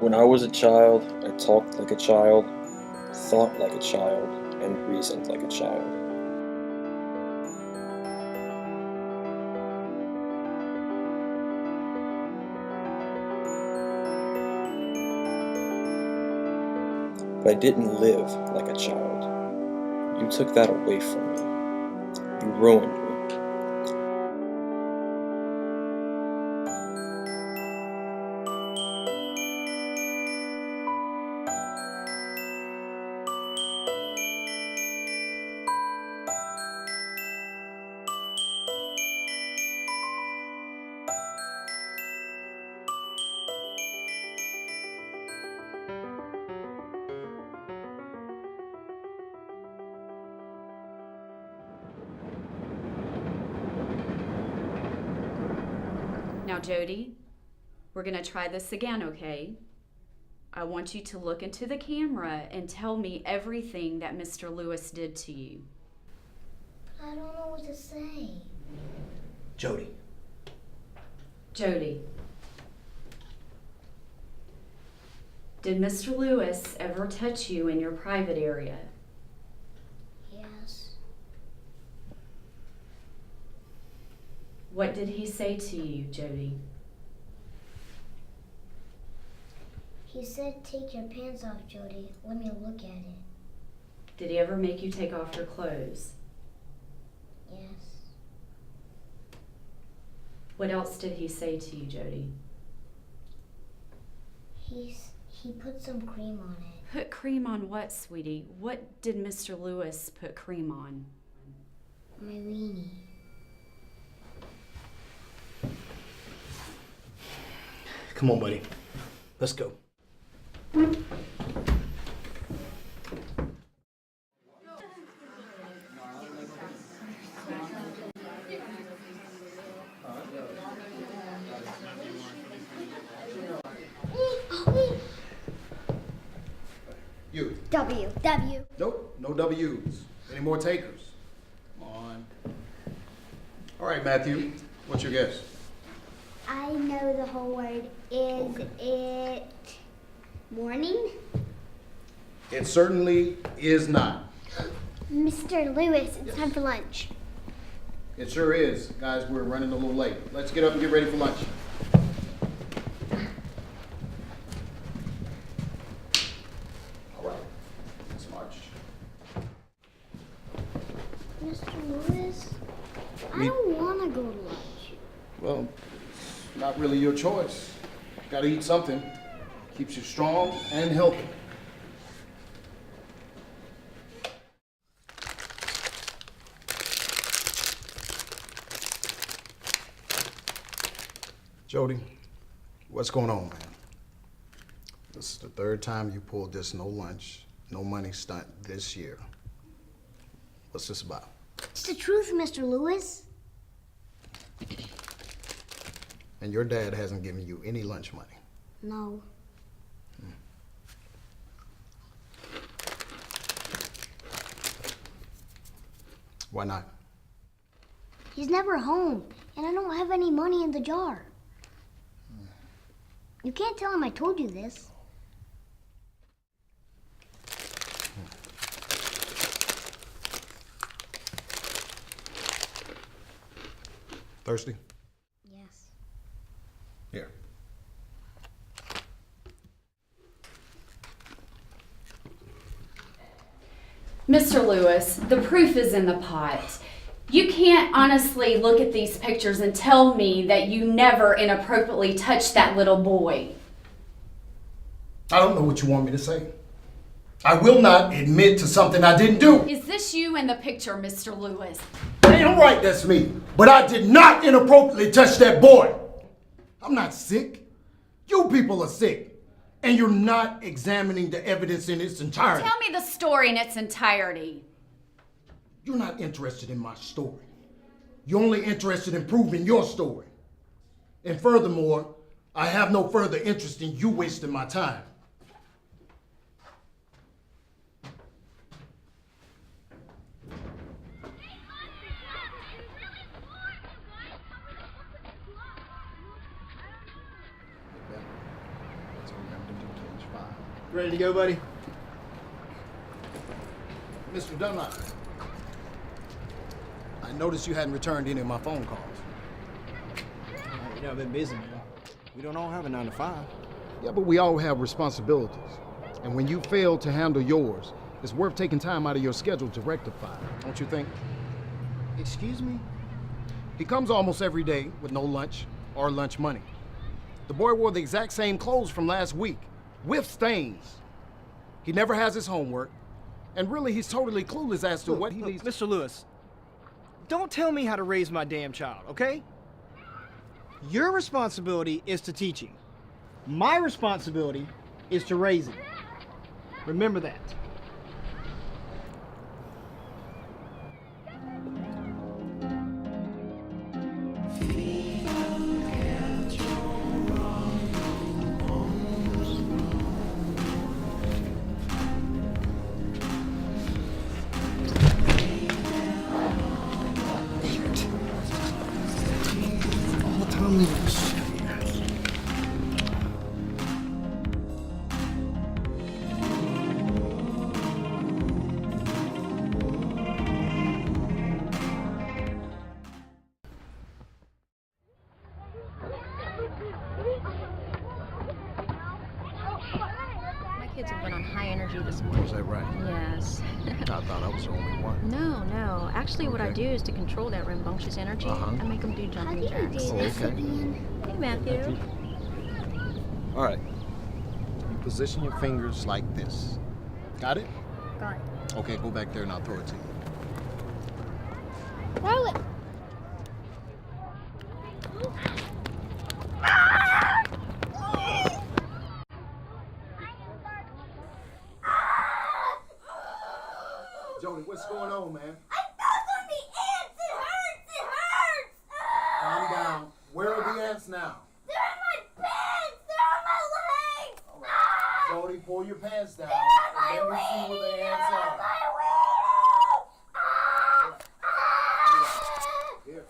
When I was a child, I talked like a child, thought like a child, and reasoned like a child. But I didn't live like a child. You took that away from me. You ruined me. Now, Jody, we're going to try this again, okay? I want you to look into the camera and tell me everything that Mr. Lewis did to you. I don't know what to say. Jody. Jody, did Mr. Lewis ever touch you in your private area? Yes. What did he say to you, Jody? He said, "Take your pants off, Jody. Let me look at it." Did he ever make you take off your clothes? Yes. What else did he say to you, Jody? He put some cream on it. Put cream on what, sweetie? What did Mr. Lewis put cream on? My weenie. Come on, buddy. Let's go. You. W. Nope, no W's. Any more takers? Come on. All right, Matthew, what's your guess? I know the whole word. Is it morning? It certainly is not. Mr. Lewis, it's time for lunch. It sure is. Guys, we're running a little late. Let's get up and get ready for lunch. All right, let's march. Mr. Lewis, I don't want to go to lunch. Well, it's not really your choice. Gotta eat something. Keeps you strong and healthy. Jody, what's going on, man? This is the third time you pulled this no lunch, no money stunt this year. What's this about? It's the truth, Mr. Lewis. And your dad hasn't given you any lunch money. No. Why not? He's never home, and I don't have any money in the jar. You can't tell him I told you this. Thirsty? Yes. Here. Mr. Lewis, the proof is in the pot. You can't honestly look at these pictures and tell me that you never inappropriately touched that little boy. I don't know what you want me to say. I will not admit to something I didn't do. Is this you in the picture, Mr. Lewis? Damn right that's me. But I did not inappropriately touch that boy. I'm not sick. You people are sick. And you're not examining the evidence in its entirety. Tell me the story in its entirety. You're not interested in my story. You're only interested in proving your story. And furthermore, I have no further interest in you wasting my time. That's what we have to do Ready to go, buddy? Mr. Dunlop, I noticed you hadn't returned any of my phone calls. You know, I've been busy, man. We don't all have a 9 to 5. Yeah, but we all have responsibilities. And when you fail to handle yours, it's worth taking time out of your schedule to rectify, don't you think? Excuse me? He comes almost every day with no lunch or lunch money. The boy wore the exact same clothes from last week, with stains. He never has his homework, and really he's totally clueless as to what he needs. Mr. Lewis, don't tell me how to raise my damn child, okay? Your responsibility is to teach him. My responsibility is to raise him. Remember that. My kids have been on high energy this morning. Is that right? Yes. I thought I was the only one. No. Actually, what I Okay. do is to control that rambunctious energy. Uh-huh. I make them do How do jumping you jacks. do this, okay. Ian? Hey, Matthew. All right. You position your fingers like this. Got it? Got it. Okay, go back there and I'll throw it to you. Throw it. Jody, what's going on, man? I fell on the ants. It hurts. It hurts. Calm down. Where are the ants now? They're in my pants. They're on my legs. All right. Jody, pull your pants down. They're on my and let me see where the ants They're on are. my Here.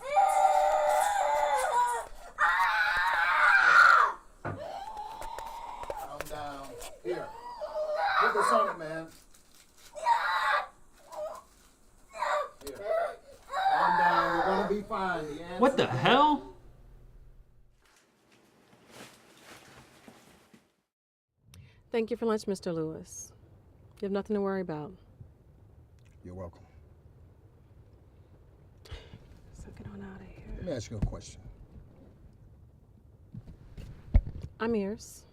Calm down. Here. Put this on it, man. Here. Calm down. You're gonna be fine. The ants What the are- hell? Thank you for lunch, Mr. Lewis. You have nothing to worry about. You're welcome. So get on out of here. Let me ask you a question. I'm ears.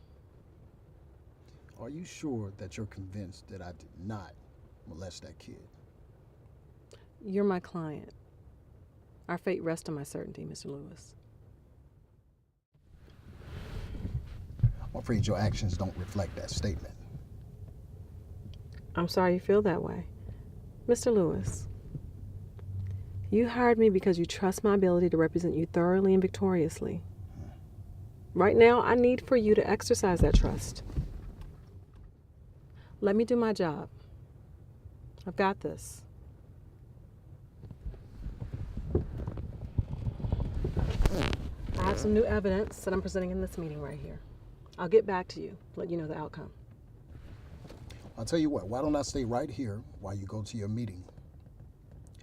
Are you sure that you're convinced that I did not molest that kid? You're my client. Our fate rests on my certainty, Mr. Lewis. I'm afraid your actions don't reflect that statement. I'm sorry you feel that way. Mr. Lewis, you hired me because you trust my ability to represent you thoroughly and victoriously. Right now, I need for you to exercise that trust. Let me do my job. I've got this. I have some new evidence that I'm presenting in this meeting right here. I'll get back to you, let you know the outcome. I'll tell you what, why don't I stay right here while you go to your meeting,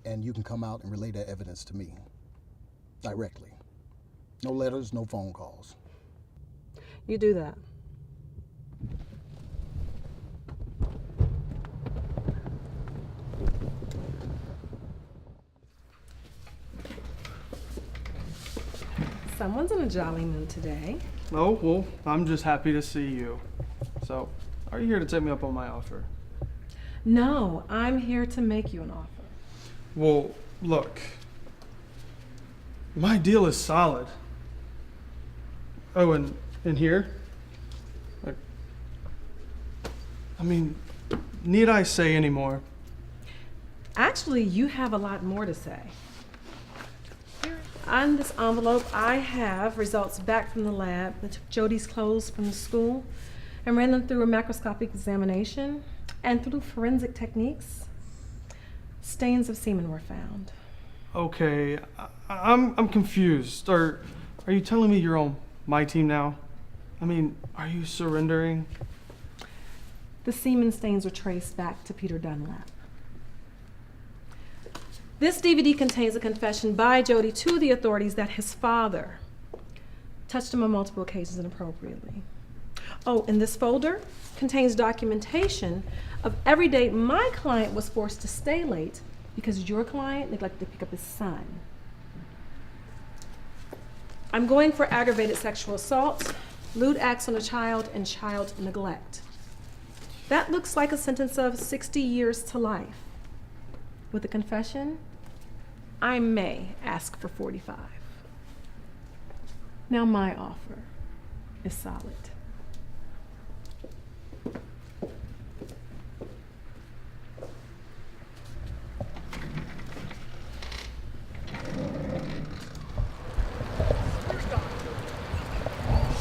and you can come out and relay that evidence to me directly. No letters, no phone calls. You do that. Someone's in a jolly mood today. Oh, well, I'm just happy to see you. So, are you here to take me up on my offer? No, I'm here to make you an offer. Well, look. My deal is solid. Oh, and in here? Like, I mean, need I say any more? Actually, you have a lot more to say. On this envelope, I have results back from the lab that took Jody's clothes from the school and ran them through a macroscopic examination, and through forensic techniques, stains of semen were found. Okay, I'm confused. Are you telling me you're on my team now? I mean, are you surrendering? The semen stains were traced back to Peter Dunlap. This DVD contains a confession by Jody to the authorities that his father touched him on multiple occasions inappropriately. Oh, and this folder contains documentation of every day my client was forced to stay late because your client neglected to pick up his son. I'm going for aggravated sexual assault, lewd acts on a child, and child neglect. That looks like a sentence of 60 years to life. With a confession, I may ask for 45. Now my offer is solid.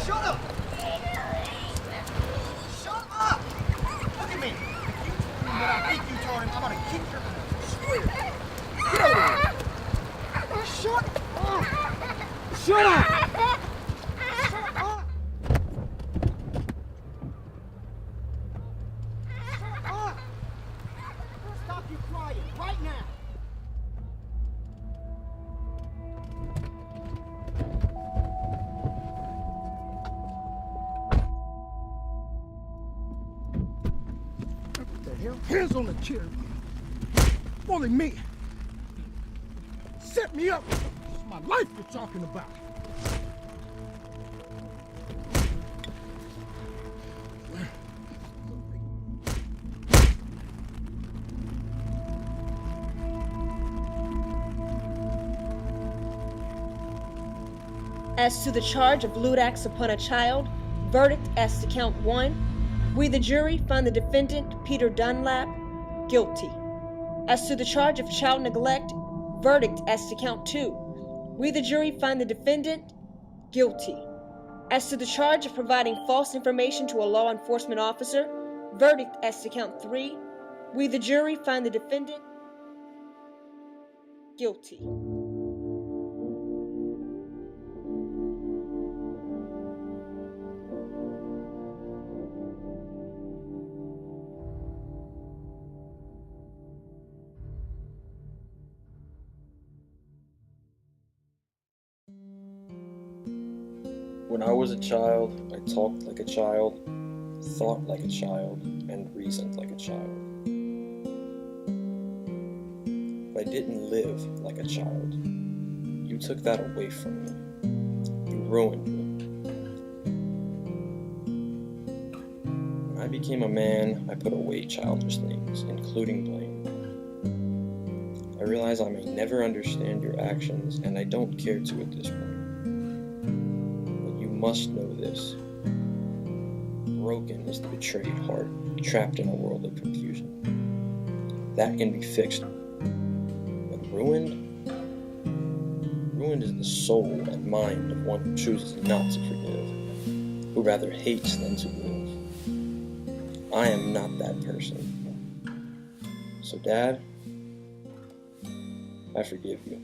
Shut up! Shut up! Look at me! But I think you told him I'm gonna kick your ass. Get over here! Shut up! Shut up! Shut up! Shut up! Stop you crying right now! Hands on the chair. Only me. Set me up. This is my life you're talking about. As to the charge of lewd acts upon a child, verdict as to count 1. We, the jury, find the defendant, Peter Dunlap, guilty. As to the charge of child neglect, verdict as to count 2. We, the jury, find the defendant, guilty. As to the charge of providing false information to a law enforcement officer, verdict as to count 3. We, the jury, find the defendant, guilty. When I was a child, I talked like a child, thought like a child, and reasoned like a child. But I didn't live like a child. You took that away from me. You ruined me. When I became a man, I put away childish things, including blame. I realize I may never understand your actions, and I don't care to at this point. Must know this. Broken is the betrayed heart, trapped in a world of confusion. That can be fixed. But ruined is the soul and mind of one who chooses not to forgive, who rather hates than to live. I am not that person. So, Dad, I forgive you.